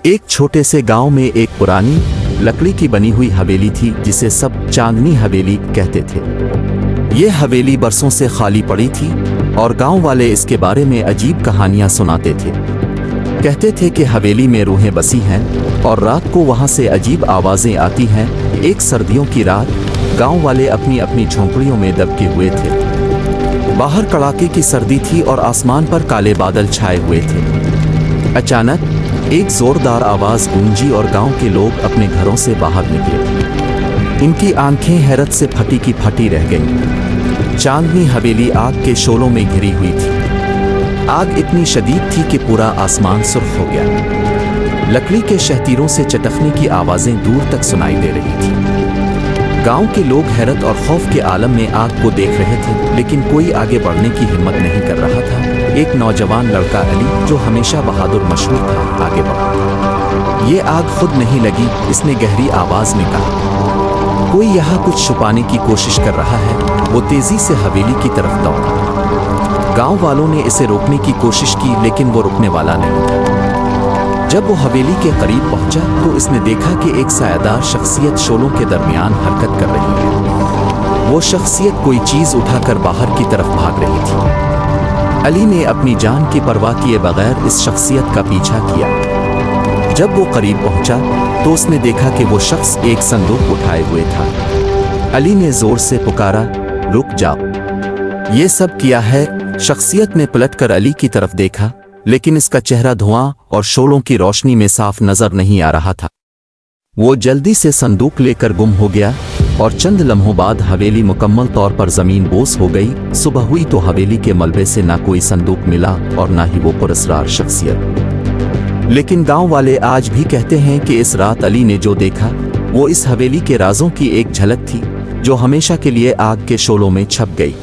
एक छोटे से गांव में एक पुरानी लकड़ी की बनी हुई हवेली थी जिसे सब चांदनी हवेली कहते थे। ये हवेली बरसों से खाली पड़ी थी और गांव वाले इसके बारे में अजीब कहानियां सुनाते थे। कहते थे कि हवेली में रूहें बसी हैं और रात को वहां से अजीब आवाजें आती हैं। एक सर्दियों की रात गांव वाले अपनी अपनी झोंपड़ियों में दबके हुए थे। बाहर कड़ाके की सर्दी थी और आसमान पर काले बादल छाए हुए थे। अचानक एक जोरदार आवाज गूंजी और गांव के लोग अपने घरों से बाहर निकले। इनकी आंखें हैरत से फटी की फटी रह गईं। चांदनी हवेली आग के शोलों में घिरी हुई थी। आग इतनी शदीद थी कि पूरा आसमान सुर्ख हो गया। लकड़ी के शहतीरों से चटकने की आवाजें दूर तक सुनाई दे रही थी। गांव के लोग हैरत और खौफ के आलम में आग को देख रहे थे, लेकिन कोई आगे बढ़ने की हिम्मत नहीं कर रहा था। एक नौजवान लड़का अली, जो हमेशा बहादुर मशहूर था, आगे बढ़ा। ये आग खुद नहीं लगी, इसने गहरी आवाज में कहा। कोई यहाँ कुछ छुपाने की कोशिश कर रहा है। वो तेजी से हवेली की तरफ दौड़ा। गांव वालों ने इसे रोकने की कोशिश की, लेकिन वो रुकने वाला नहीं था। जब वो हवेली के करीब पहुंचा तो इसने देखा कि एक सायादार शख्सियत शोलों के दरमियान हरकत कर रही है। वो शख्सियत कोई चीज उठाकर बाहर की तरफ भाग रही थी। अली ने अपनी जान की परवाह किए बगैर इस शख्सियत का पीछा किया। जब वो करीब पहुंचा तो उसने देखा कि वो शख्स एक संदूक उठाए हुए था। अली ने जोर से पुकारा, रुक जाओ। ये सब किया है। शख्सियत ने पलटकर अली की तरफ देखा, लेकिन इसका चेहरा धुआं और शोलों की रोशनी में साफ नजर नहीं आ रहा था। वो जल्दी से संदूक लेकर गुम हो गया और चंद लम्हों बाद हवेली मुकम्मल तौर पर जमीन बोस हो गई। सुबह हुई तो हवेली के मलबे से ना कोई संदूक मिला और ना ही वो पुरस्कार शख्सियत। लेकिन गांव वाले आज भी कहते हैं कि इस रात अली ने जो देखा वो इस हवेली के राजों की एक झलक थी, जो हमेशा के लिए आग के शोलों में छप गई।